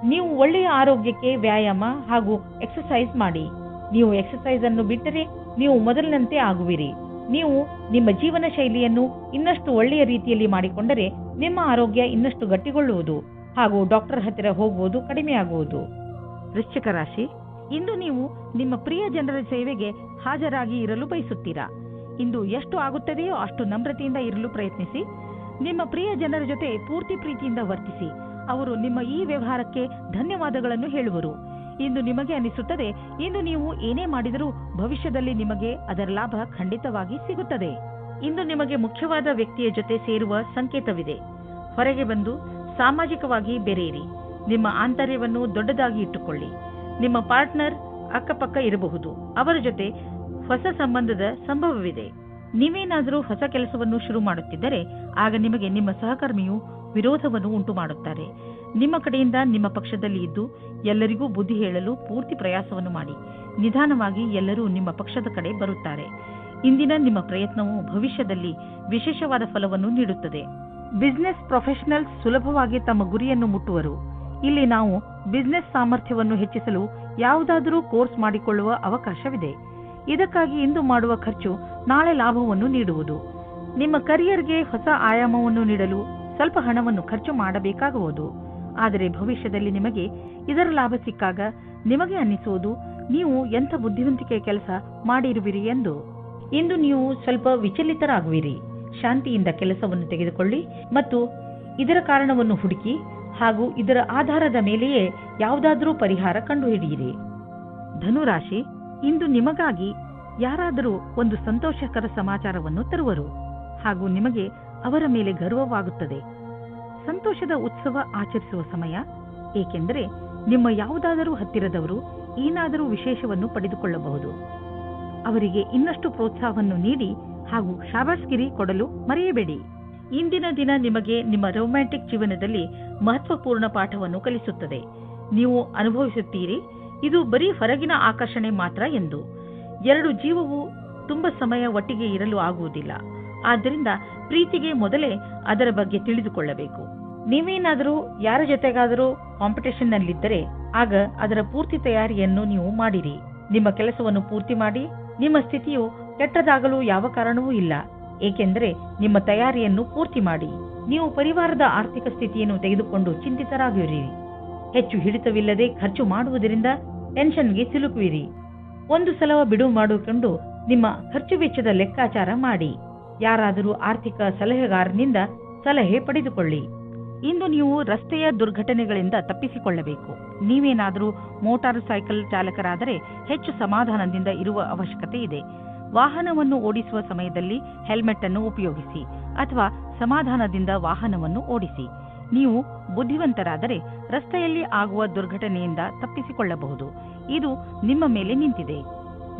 ನೀವು ಒಳ್ಳೆಯ ಆರೋಗ್ಯಕ್ಕೆ ವ್ಯಾಯಾಮ ಹಾಗೂ ಎಕ್ಸರ್ಸೈಸ್ ಮಾಡಿ. ನೀವು ಎಕ್ಸರ್ಸೈಸ್ ಅನ್ನು ಬಿಟ್ಟರೆ ನೀವು ಮೊದಲಿನಂತೆ ಆಗುವಿರಿ. ನೀವು ನಿಮ್ಮ ಜೀವನ ಶೈಲಿಯನ್ನು ಇನ್ನಷ್ಟು ಒಳ್ಳೆಯ ರೀತಿಯಲ್ಲಿ ಮಾಡಿಕೊಂಡರೆ ನಿಮ್ಮ ಆರೋಗ್ಯ ಇನ್ನಷ್ಟು ಗಟ್ಟಿಗೊಳ್ಳುವುದು ಹಾಗೂ ಡಾಕ್ಟರ್ ಹತ್ತಿರ ಹೋಗುವುದು ಕಡಿಮೆಯಾಗುವುದು. ವೃಶ್ಚಿಕ ರಾಶಿ, ಇಂದು ನೀವು ನಿಮ್ಮ ಪ್ರಿಯ ಜನರ ಸೇವೆಗೆ ಹಾಜರಾಗಿ ಇರಲು ಬಯಸುತ್ತೀರಾ. ಇಂದು ಎಷ್ಟು ಆಗುತ್ತದೆಯೋ ಅಷ್ಟು ನಮ್ರತೆಯಿಂದ ಇರಲು ಪ್ರಯತ್ನಿಸಿ. ನಿಮ್ಮ ಪ್ರಿಯ ಜನರ ಜೊತೆ ಪೂರ್ತಿ ಪ್ರೀತಿಯಿಂದ ವರ್ತಿಸಿ. ಅವರು ನಿಮ್ಮ ಈ ವ್ಯವಹಾರಕ್ಕೆ ಧನ್ಯವಾದಗಳನ್ನು ಹೇಳುವರು. ಇಂದು ನಿಮಗೆ ಅನಿಸುತ್ತದೆ, ಇಂದು ನೀವು ಏನೇ ಮಾಡಿದರೂ ಭವಿಷ್ಯದಲ್ಲಿ ನಿಮಗೆ ಅದರ ಲಾಭ ಖಂಡಿತವಾಗಿ ಸಿಗುತ್ತದೆ. ಇಂದು ನಿಮಗೆ ಮುಖ್ಯವಾದ ವ್ಯಕ್ತಿಯ ಜೊತೆ ಸೇರುವ ಸಂಕೇತವಿದೆ. ಹೊರಗೆ ಬಂದು ಸಾಮಾಜಿಕವಾಗಿ ಬೆರೆಯಿರಿ. ನಿಮ್ಮ ಆಂತರ್ಯವನ್ನು ದೊಡ್ಡದಾಗಿ ಇಟ್ಟುಕೊಳ್ಳಿ. ನಿಮ್ಮ ಪಾರ್ಟ್ನರ್ ಅಕ್ಕಪಕ್ಕ ಇರಬಹುದು. ಅವರ ಜೊತೆ ಹೊಸ ಸಂಬಂಧದ ಸಂಭವವಿದೆ. ನೀವೇನಾದರೂ ಹೊಸ ಕೆಲಸವನ್ನು ಶುರು ಮಾಡುತ್ತಿದ್ದರೆ ಆಗ ನಿಮಗೆ ನಿಮ್ಮ ಸಹಕರ್ಮಿಯು ವಿರೋಧವನ್ನು ಉಂಟು ಮಾಡುತ್ತಾರೆ. ನಿಮ್ಮ ಕಡೆಯಿಂದ ನಿಮ್ಮ ಪಕ್ಷದಲ್ಲಿ ಇದ್ದು ಎಲ್ಲರಿಗೂ ಬುದ್ಧಿ ಹೇಳಲು ಪೂರ್ತಿ ಪ್ರಯಾಸವನ್ನು ಮಾಡಿ. ನಿಧಾನವಾಗಿ ಎಲ್ಲರೂ ನಿಮ್ಮ ಪಕ್ಷದ ಕಡೆ ಬರುತ್ತಾರೆ. ಇಂದಿನ ನಿಮ್ಮ ಪ್ರಯತ್ನವು ಭವಿಷ್ಯದಲ್ಲಿ ವಿಶೇಷವಾದ ಫಲವನ್ನು ನೀಡುತ್ತದೆ. ಬಿಸಿನೆಸ್ ಪ್ರೊಫೆಷನಲ್ಸ್ ಸುಲಭವಾಗಿ ತಮ್ಮ ಗುರಿಯನ್ನು ಮುಟ್ಟುವರು. ಇಲ್ಲಿ ನಾವು ಬಿಸಿನೆಸ್ ಸಾಮರ್ಥ್ಯವನ್ನು ಹೆಚ್ಚಿಸಲು ಯಾವುದಾದರೂ ಕೋರ್ಸ್ ಮಾಡಿಕೊಳ್ಳುವ ಅವಕಾಶವಿದೆ. ಇದಕ್ಕಾಗಿ ಇಂದು ಮಾಡುವ ಖರ್ಚು ನಾಳೆ ಲಾಭವನ್ನು ನೀಡುವುದು. ನಿಮ್ಮ ಕರಿಯರ್ಗೆ ಹೊಸ ಆಯಾಮವನ್ನು ನೀಡಲು ಸ್ವಲ್ಪ ಹಣವನ್ನು ಖರ್ಚು ಮಾಡಬೇಕಾಗುವುದು. ಆದರೆ ಭವಿಷ್ಯದಲ್ಲಿ ನಿಮಗೆ ಇದರ ಲಾಭ ಸಿಕ್ಕಾಗ ನಿಮಗೆ ಅನ್ನಿಸುವುದು ನೀವು ಎಂಥ ಬುದ್ಧಿವಂತಿಕೆಯ ಕೆಲಸ ಮಾಡಿರುವಿರಿ ಎಂದು. ಇಂದು ನೀವು ಸ್ವಲ್ಪ ವಿಚಲಿತರಾಗುವಿರಿ. ಶಾಂತಿಯಿಂದ ಕೆಲಸವನ್ನು ತೆಗೆದುಕೊಳ್ಳಿ ಮತ್ತು ಇದರ ಕಾರಣವನ್ನು ಹುಡುಕಿ ಹಾಗೂ ಇದರ ಆಧಾರದ ಮೇಲೆಯೇ ಯಾವುದಾದರೂ ಪರಿಹಾರ ಕಂಡುಹಿಡಿಯಿರಿ. ಧನುರಾಶಿ, ಇಂದು ನಿಮಗಾಗಿ ಯಾರಾದರೂ ಒಂದು ಸಂತೋಷಕರ ಸಮಾಚಾರವನ್ನು ತರುವರು ಹಾಗೂ ನಿಮಗೆ ಅವರ ಮೇಲೆ ಗರ್ವವಾಗುತ್ತದೆ. ಸಂತೋಷದ ಉತ್ಸವ ಆಚರಿಸುವ ಸಮಯ, ಏಕೆಂದರೆ ನಿಮ್ಮ ಯಾವುದಾದರೂ ಹತ್ತಿರದವರು ಏನಾದರೂ ವಿಶೇಷವನ್ನು ಪಡೆದುಕೊಳ್ಳಬಹುದು. ಅವರಿಗೆ ಇನ್ನಷ್ಟು ಪ್ರೋತ್ಸಾಹವನ್ನು ನೀಡಿ ಹಾಗೂ ಶಾಬಾಸ್ಗಿರಿ ಕೊಡಲು ಮರೆಯಬೇಡಿ. ಇಂದಿನ ದಿನ ನಿಮಗೆ ನಿಮ್ಮ ರೊಮ್ಯಾಂಟಿಕ್ ಜೀವನದಲ್ಲಿ ಮಹತ್ವಪೂರ್ಣ ಪಾಠವನ್ನು ಕಲಿಸುತ್ತದೆ. ನೀವು ಅನುಭವಿಸುತ್ತೀರಿ, ಇದು ಬರೀ ಹೊರಗಿನ ಆಕರ್ಷಣೆ ಮಾತ್ರ ಎಂದು. ಎರಡು ಜೀವವು ತುಂಬಾ ಸಮಯ ಒಟ್ಟಿಗೆ ಇರಲು ಆಗುವುದಿಲ್ಲ. ಆದ್ದರಿಂದ ಪ್ರೀತಿಗೆ ಮೊದಲೇ ಅದರ ಬಗ್ಗೆ ತಿಳಿದುಕೊಳ್ಳಬೇಕು. ನೀವೇನಾದರೂ ಯಾರ ಜೊತೆಗಾದರೂ ಕಾಂಪಿಟೇಷನ್ ನಲ್ಲಿದ್ದರೆ ಆಗ ಅದರ ಪೂರ್ತಿ ತಯಾರಿಯನ್ನು ನೀವು ಮಾಡಿರಿ. ನಿಮ್ಮ ಕೆಲಸವನ್ನು ಪೂರ್ತಿ ಮಾಡಿ. ನಿಮ್ಮ ಸ್ಥಿತಿಯು ಕೆಟ್ಟದಾಗಲು ಯಾವ ಕಾರಣವೂ ಇಲ್ಲ, ಏಕೆಂದರೆ ನಿಮ್ಮ ತಯಾರಿಯನ್ನು ಪೂರ್ತಿ ಮಾಡಿ. ನೀವು ಪರಿವಾರದ ಆರ್ಥಿಕ ಸ್ಥಿತಿಯನ್ನು ತೆಗೆದುಕೊಂಡು ಚಿಂತಿತರಾಗಿರಿ. ಹೆಚ್ಚು ಹಿಡಿತವಿಲ್ಲದೆ ಖರ್ಚು ಮಾಡುವುದರಿಂದ ಟೆನ್ಷನ್ಗೆ ಸಿಲುಕುವಿರಿ. ಒಂದು ಸಲ ಬಿಡುವು ಮಾಡಿಕೊಂಡು ನಿಮ್ಮ ಖರ್ಚು ವೆಚ್ಚದ ಲೆಕ್ಕಾಚಾರ ಮಾಡಿ. ಯಾರಾದರೂ ಆರ್ಥಿಕ ಸಲಹೆಗಾರನಿಂದ ಸಲಹೆ ಪಡೆದುಕೊಳ್ಳಿ. ಇಂದು ನೀವು ರಸ್ತೆಯ ದುರ್ಘಟನೆಗಳಿಂದ ತಪ್ಪಿಸಿಕೊಳ್ಳಬೇಕು. ನೀವೇನಾದರೂ ಮೋಟಾರು ಸೈಕಲ್ ಚಾಲಕರಾದರೆ ಹೆಚ್ಚು ಸಮಾಧಾನದಿಂದ ಇರುವ ಅವಶ್ಯಕತೆ ಇದೆ. ವಾಹನವನ್ನು ಓಡಿಸುವ ಸಮಯದಲ್ಲಿ ಹೆಲ್ಮೆಟ್ ಅನ್ನು ಉಪಯೋಗಿಸಿ ಅಥವಾ ಸಮಾಧಾನದಿಂದ ವಾಹನವನ್ನು ಓಡಿಸಿ. ನೀವು ಬುದ್ಧಿವಂತರಾದರೆ ರಸ್ತೆಯಲ್ಲಿ ಆಗುವ ದುರ್ಘಟನೆಯಿಂದ ತಪ್ಪಿಸಿಕೊಳ್ಳಬಹುದು. ಇದು ನಿಮ್ಮ ಮೇಲೆ ನಿಂತಿದೆ.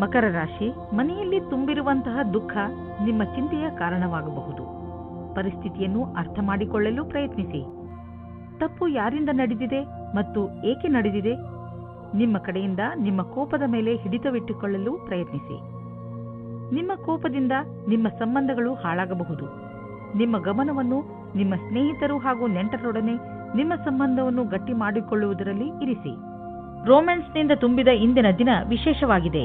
ಮಕರ ರಾಶಿ, ಮನೆಯಲ್ಲಿ ತುಂಬಿರುವಂತಹ ದುಃಖ ನಿಮ್ಮ ಚಿಂತೆಯ ಕಾರಣವಾಗಬಹುದು. ಪರಿಸ್ಥಿತಿಯನ್ನು ಅರ್ಥ ಮಾಡಿಕೊಳ್ಳಲು ಪ್ರಯತ್ನಿಸಿ. ತಪ್ಪು ಯಾರಿಂದ ನಡೆದಿದೆ ಮತ್ತು ಏಕೆ ನಡೆದಿದೆ? ನಿಮ್ಮ ಕಡೆಯಿಂದ ನಿಮ್ಮ ಕೋಪದ ಮೇಲೆ ಹಿಡಿತವಿಟ್ಟುಕೊಳ್ಳಲು ಪ್ರಯತ್ನಿಸಿ. ನಿಮ್ಮ ಕೋಪದಿಂದ ನಿಮ್ಮ ಸಂಬಂಧಗಳು ಹಾಳಾಗಬಹುದು. ನಿಮ್ಮ ಗಮನವನ್ನು ನಿಮ್ಮ ಸ್ನೇಹಿತರು ಹಾಗೂ ನೆಂಟರೊಡನೆ ನಿಮ್ಮ ಸಂಬಂಧವನ್ನು ಗಟ್ಟಿ ಮಾಡಿಕೊಳ್ಳುವುದರಲ್ಲಿ ಇರಿಸಿ. ರೊಮ್ಯಾನ್ಸ್ನಿಂದ ತುಂಬಿದ ಇಂದಿನ ದಿನ ವಿಶೇಷವಾಗಿದೆ.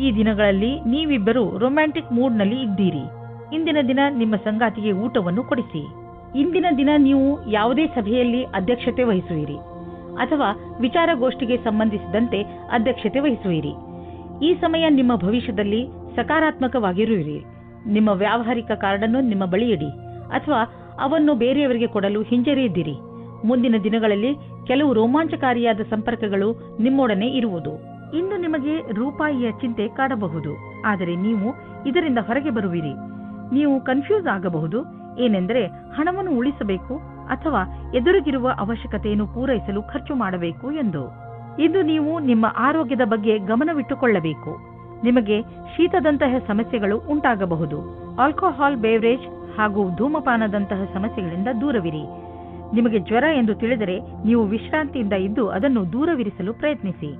ಈ ದಿನಗಳಲ್ಲಿ ನೀವಿಬ್ಬರು ರೊಮ್ಯಾಂಟಿಕ್ ಮೂಡ್ನಲ್ಲಿ ಇದ್ದೀರಿ. ಇಂದಿನ ದಿನ ನಿಮ್ಮ ಸಂಗಾತಿಗೆ ಊಟವನ್ನು ಕೊಡಿಸಿ. ಇಂದಿನ ದಿನ ನೀವು ಯಾವುದೇ ಸಭೆಯಲ್ಲಿ ಅಧ್ಯಕ್ಷತೆ ವಹಿಸುವಿರಿ ಅಥವಾ ವಿಚಾರಗೋಷ್ಠಿಗೆ ಸಂಬಂಧಿಸಿದಂತೆ ಅಧ್ಯಕ್ಷತೆ ವಹಿಸುವಿರಿ. ಈ ಸಮಯ ನಿಮ್ಮ ಭವಿಷ್ಯದಲ್ಲಿ ಸಕಾರಾತ್ಮಕವಾಗಿರುವಿರಿ. ನಿಮ್ಮ ವ್ಯಾವಹಾರಿಕ ಕಾರ್ಡನ್ನು ನಿಮ್ಮ ಬಳಿ ಇಡಿ ಅಥವಾ ಅವನ್ನು ಬೇರೆಯವರಿಗೆ ಕೊಡಲು ಹಿಂಜರಿಯದಿರಿ. ಮುಂದಿನ ದಿನಗಳಲ್ಲಿ ಕೆಲವು ರೋಮಾಂಚಕಾರಿಯಾದ ಸಂಪರ್ಕಗಳು ನಿಮ್ಮೊಡನೆ ಇರುವುದು. ಇಂದು ನಿಮಗೆ ರೂಪಾಯಿಯ ಚಿಂತೆ ಕಾಡಬಹುದು, ಆದರೆ ನೀವು ಇದರಿಂದ ಹೊರಗೆ ಬರುವಿರಿ. ನೀವು ಕನ್ಫ್ಯೂಸ್ ಆಗಬಹುದು, ಏನೆಂದರೆ ಹಣವನ್ನು ಉಳಿಸಬೇಕು ಅಥವಾ ಎದುರಿಗಿರುವ ಅವಶ್ಯಕತೆಯನ್ನು ಪೂರೈಸಲು ಖರ್ಚು ಮಾಡಬೇಕು ಎಂದು. ಇದು ನೀವು ನಿಮ್ಮ ಆರೋಗ್ಯದ ಬಗ್ಗೆ ಗಮನವಿಟ್ಟುಕೊಳ್ಳಬೇಕು. ನಿಮಗೆ ಶೀತದಂತಹ ಸಮಸ್ಯೆಗಳು ಉಂಟಾಗಬಹುದು. ಆಲ್ಕೋಹಾಲ್ ಬೇವರೇಜ್ ಹಾಗೂ ಧೂಮಪಾನದಂತಹ ಸಮಸ್ಯೆಗಳಿಂದ ದೂರವಿರಿ. ನಿಮಗೆ ಜ್ವರ ಎಂದು ತಿಳಿದರೆ ನೀವು ವಿಶ್ರಾಂತಿಯಿಂದ ಇದ್ದು ಅದನ್ನು ದೂರವಿರಿಸಲು ಪ್ರಯತ್ನಿಸಿ.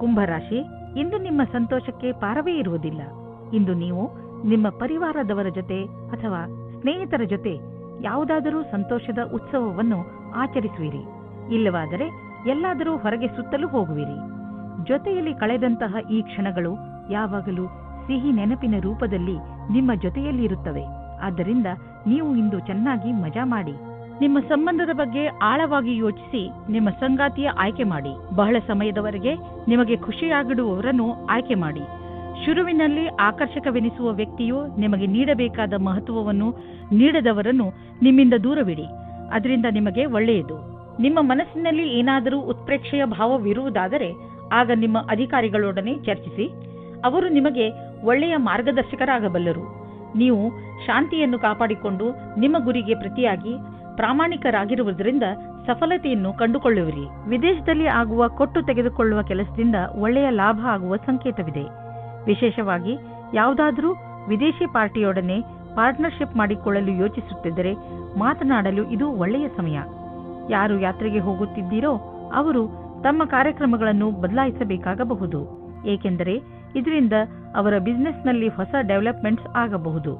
ಕುಂಭರಾಶಿ, ಇಂದು ನಿಮ್ಮ ಸಂತೋಷಕ್ಕೆ ಪಾರವೇ ಇರುವುದಿಲ್ಲ. ಇಂದು ನೀವು ನಿಮ್ಮ ಪರಿವಾರದವರ ಜೊತೆ ಅಥವಾ ಸ್ನೇಹಿತರ ಜೊತೆ ಯಾವುದಾದರೂ ಸಂತೋಷದ ಉತ್ಸವವನ್ನು ಆಚರಿಸುವಿರಿ. ಇಲ್ಲವಾದರೆ ಎಲ್ಲಾದರೂ ಹೊರಗೆ ಸುತ್ತಲೂ ಹೋಗುವಿರಿ. ಜೊತೆಯಲ್ಲಿ ಕಳೆದಂತಹ ಈ ಕ್ಷಣಗಳು ಯಾವಾಗಲೂ ಸಿಹಿ ನೆನಪಿನ ರೂಪದಲ್ಲಿ ನಿಮ್ಮ ಜೊತೆಯಲ್ಲಿ ಇರುತ್ತವೆ. ಆದ್ದರಿಂದ ನೀವು ಇಂದು ಚೆನ್ನಾಗಿ ಮಜಾ ಮಾಡಿ. ನಿಮ್ಮ ಸಂಬಂಧದ ಬಗ್ಗೆ ಆಳವಾಗಿ ಯೋಚಿಸಿ ನಿಮ್ಮ ಸಂಗಾತಿಯ ಆಯ್ಕೆ ಮಾಡಿ. ಬಹಳ ಸಮಯದವರೆಗೆ ನಿಮಗೆ ಖುಷಿಯಾಗಿಡುವವರನ್ನು ಆಯ್ಕೆ ಮಾಡಿ. ಶುರುವಿನಲ್ಲಿ ಆಕರ್ಷಕವೆನಿಸುವ ವ್ಯಕ್ತಿಯು ನಿಮಗೆ ನೀಡಬೇಕಾದ ಮಹತ್ವವನ್ನು ನೀಡದವರನ್ನು ನಿಮ್ಮಿಂದ ದೂರವಿಡಿ. ಅದರಿಂದ ನಿಮಗೆ ಒಳ್ಳೆಯದು. ನಿಮ್ಮ ಮನಸ್ಸಿನಲ್ಲಿ ಏನಾದರೂ ಉತ್ಪ್ರೇಕ್ಷೆಯ ಭಾವವಿರುವುದಾದರೆ ಆಗ ನಿಮ್ಮ ಅಧಿಕಾರಿಗಳೊಡನೆ ಚರ್ಚಿಸಿ. ಅವರು ನಿಮಗೆ ಒಳ್ಳೆಯ ಮಾರ್ಗದರ್ಶಕರಾಗಬಲ್ಲರು. ನೀವು ಶಾಂತಿಯನ್ನು ಕಾಪಾಡಿಕೊಂಡು ನಿಮ್ಮ ಗುರಿಗೆ ಪ್ರತಿಯಾಗಿ ಪ್ರಾಮಾಣಿಕರಾಗಿರುವುದರಿಂದ ಸಫಲತೆಯನ್ನು ಕಂಡುಕೊಳ್ಳುವಿರಿ. ವಿದೇಶದಲ್ಲಿ ಆಗುವ ಕೊಟ್ಟು ತೆಗೆದುಕೊಳ್ಳುವ ಕೆಲಸದಿಂದ ಒಳ್ಳೆಯ ಲಾಭ ಆಗುವ ಸಂಕೇತವಿದೆ. ವಿಶೇಷವಾಗಿ ಯಾವುದಾದರೂ ವಿದೇಶಿ ಪಾರ್ಟಿಯೊಡನೆ ಪಾರ್ಟ್ನರ್ಶಿಪ್ ಮಾಡಿಕೊಳ್ಳಲು ಯೋಚಿಸುತ್ತಿದ್ದರೆ ಮಾತನಾಡಲು ಇದು ಒಳ್ಳೆಯ ಸಮಯ. ಯಾರು ಯಾತ್ರೆಗೆ ಹೋಗುತ್ತಿದ್ದೀರೋ ಅವರು ತಮ್ಮ ಕಾರ್ಯಕ್ರಮಗಳನ್ನು ಬದಲಾಯಿಸಬೇಕಾಗಬಹುದು, ಏಕೆಂದರೆ ಇದರಿಂದ ಅವರ ಬಿಸಿನೆಸ್ನಲ್ಲಿ ಹೊಸ ಡೆವಲಪ್ಮೆಂಟ್ಸ್ ಆಗಬಹುದು.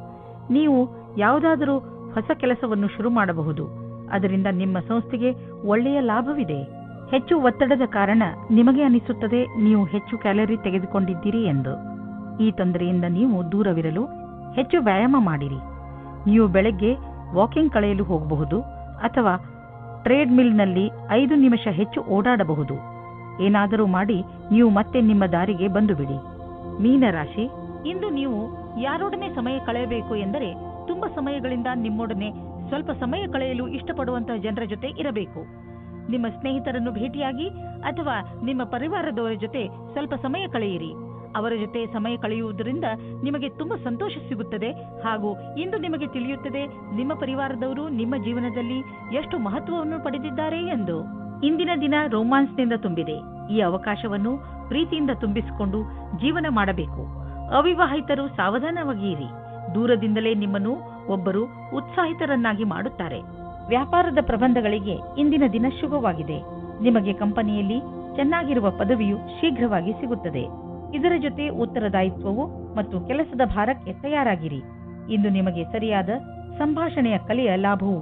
ನೀವು ಯಾವುದಾದರೂ ಹೊಸ ಕೆಲಸವನ್ನು ಶುರು ಮಾಡಬಹುದು. ಅದರಿಂದ ನಿಮ್ಮ ಸಂಸ್ಥೆಗೆ ಒಳ್ಳೆಯ ಲಾಭವಿದೆ. ಹೆಚ್ಚು ಒತ್ತಡದ ಕಾರಣ ನಿಮಗೆ ಅನಿಸುತ್ತದೆ ನೀವು ಹೆಚ್ಚು ಕ್ಯಾಲರಿ ತೆಗೆದುಕೊಂಡಿದ್ದೀರಿ ಎಂದು. ಈ ತೊಂದರೆಯಿಂದ ನೀವು ದೂರವಿರಲು ಹೆಚ್ಚು ವ್ಯಾಯಾಮ ಮಾಡಿರಿ. ನೀವು ಬೆಳಗ್ಗೆ ವಾಕಿಂಗ್ ಕಳೆಯಲು ಹೋಗಬಹುದು ಅಥವಾ ಟ್ರೇಡ್ ಮಿಲ್ನಲ್ಲಿ 5 ನಿಮಿಷ ಹೆಚ್ಚು ಓಡಾಡಬಹುದು. ಏನಾದರೂ ಮಾಡಿ ನೀವು ಮತ್ತೆ ನಿಮ್ಮ ದಾರಿಗೆ ಬಂದು ಬಿಡಿ. ಮೀನರಾಶಿ, ಇಂದು ನೀವು ಯಾರೊಡನೆ ಸಮಯ ಕಳೆಯಬೇಕು ಎಂದರೆ ತುಂಬಾ ಸಮಯಗಳಿಂದ ನಿಮ್ಮೊಡನೆ ಸ್ವಲ್ಪ ಸಮಯ ಕಳೆಯಲು ಇಷ್ಟಪಡುವಂತಹ ಜನರ ಜೊತೆ ಇರಬೇಕು. ನಿಮ್ಮ ಸ್ನೇಹಿತರನ್ನು ಭೇಟಿಯಾಗಿ ಅಥವಾ ನಿಮ್ಮ ಪರಿವಾರದವರ ಜೊತೆ ಸ್ವಲ್ಪ ಸಮಯ ಕಳೆಯಿರಿ. ಅವರ ಜೊತೆ ಸಮಯ ಕಳೆಯುವುದರಿಂದ ನಿಮಗೆ ತುಂಬಾ ಸಂತೋಷ ಸಿಗುತ್ತದೆ ಹಾಗೂ ಇಂದು ನಿಮಗೆ ತಿಳಿಯುತ್ತದೆ ನಿಮ್ಮ ಪರಿವಾರದವರು ನಿಮ್ಮ ಜೀವನದಲ್ಲಿ ಎಷ್ಟು ಮಹತ್ವವನ್ನು ಪಡೆದಿದ್ದಾರೆ ಎಂದು. ಇಂದಿನ ದಿನ ರೋಮಾನ್ಸ್ನಿಂದ ತುಂಬಿದೆ. ಈ ಅವಕಾಶವನ್ನು ಪ್ರೀತಿಯಿಂದ ತುಂಬಿಸಿಕೊಂಡು ಜೀವನ ಮಾಡಬೇಕು. ಅವಿವಾಹಿತರು ಸಾವಧಾನವಾಗಿರಿ. ದೂರದಿಂದಲೇ ನಿಮ್ಮನ್ನು ಒಬ್ಬರು ಉತ್ಸಾಹಿತರನ್ನಾಗಿ ಮಾಡುತ್ತಾರೆ. ವ್ಯಾಪಾರದ ಪ್ರಬಂಧಗಳಿಗೆ ಇಂದಿನ ದಿನ ಶುಭವಾಗಿದೆ. ನಿಮಗೆ ಕಂಪನಿಯಲ್ಲಿ ಚೆನ್ನಾಗಿರುವ ಪದವಿಯು ಶೀಘ್ರವಾಗಿ ಸಿಗುತ್ತದೆ. ಇದರ ಜೊತೆ ಉತ್ತರದಾಯಿತ್ವವು ಮತ್ತು ಕೆಲಸದ ಭಾರಕ್ಕೆ ತಯಾರಾಗಿರಿ. ಇಂದು ನಿಮಗೆ ಸರಿಯಾದ ಸಂಭಾಷಣೆಯ ಕಲೆಯ ಲಾಭವು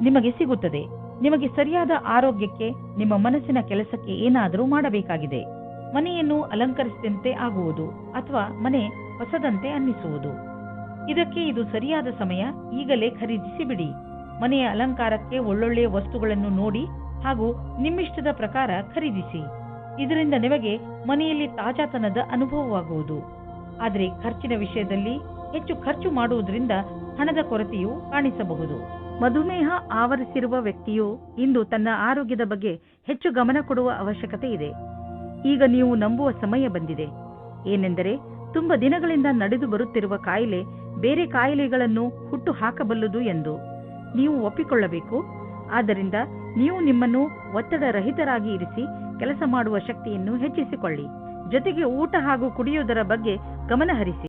ನಿಮಗೆ ಸಿಗುತ್ತದೆ. ನಿಮಗೆ ಸರಿಯಾದ ಆರೋಗ್ಯಕ್ಕೆ ನಿಮ್ಮ ಮನಸ್ಸಿನ ಕೆಲಸಕ್ಕೆ ಏನಾದರೂ ಮಾಡಬೇಕಾಗಿದೆ. ಮನೆಯನ್ನು ಅಲಂಕರಿಸಿದಂತೆ ಆಗುವುದು ಅಥವಾ ಮನೆ ಹೊಸದಂತೆ ಅನ್ನಿಸುವುದು. ಇದಕ್ಕೆ ಇದು ಸರಿಯಾದ ಸಮಯ. ಈಗಲೇ ಖರೀದಿಸಿ ಬಿಡಿ. ಮನೆಯ ಅಲಂಕಾರಕ್ಕೆ ಒಳ್ಳೊಳ್ಳೆಯ ವಸ್ತುಗಳನ್ನು ನೋಡಿ ಹಾಗೂ ನಿಮ್ಮಿಷ್ಟದ ಪ್ರಕಾರ ಖರೀದಿಸಿ. ಇದರಿಂದ ನಿಮಗೆ ಮನೆಯಲ್ಲಿ ತಾಜಾತನದ ಅನುಭವವಾಗುವುದು. ಆದರೆ ಖರ್ಚಿನ ವಿಷಯದಲ್ಲಿ ಹೆಚ್ಚು ಖರ್ಚು ಮಾಡುವುದರಿಂದ ಹಣದ ಕೊರತೆಯು ಕಾಣಿಸಬಹುದು. ಮಧುಮೇಹ ಆವರಿಸಿರುವ ವ್ಯಕ್ತಿಯು ಇಂದು ತನ್ನ ಆರೋಗ್ಯದ ಬಗ್ಗೆ ಹೆಚ್ಚು ಗಮನ ಕೊಡುವ ಅವಶ್ಯಕತೆ ಇದೆ. ಈಗ ನೀವು ನಂಬುವ ಸಮಯ ಬಂದಿದೆ. ಏನೆಂದರೆ ತುಂಬ ದಿನಗಳಿಂದ ನಡೆದು ಬರುತ್ತಿರುವ ಕಾಯಿಲೆ ಬೇರೆ ಕಾಯಿಲೆಗಳನ್ನು ಹುಟ್ಟು ಹಾಕಬಲ್ಲದು ಎಂದು ನೀವು ಒಪ್ಪಿಕೊಳ್ಳಬೇಕು. ಆದ್ದರಿಂದ ನೀವು ನಿಮ್ಮನ್ನು ಒತ್ತಡ ರಹಿತರಾಗಿ ಇರಿಸಿ ಕೆಲಸ ಮಾಡುವ ಶಕ್ತಿಯನ್ನು ಹೆಚ್ಚಿಸಿಕೊಳ್ಳಿ. ಜೊತೆಗೆ ಊಟ ಹಾಗೂ ಕುಡಿಯುವುದರ ಬಗ್ಗೆ ಗಮನ ಹರಿಸಿ.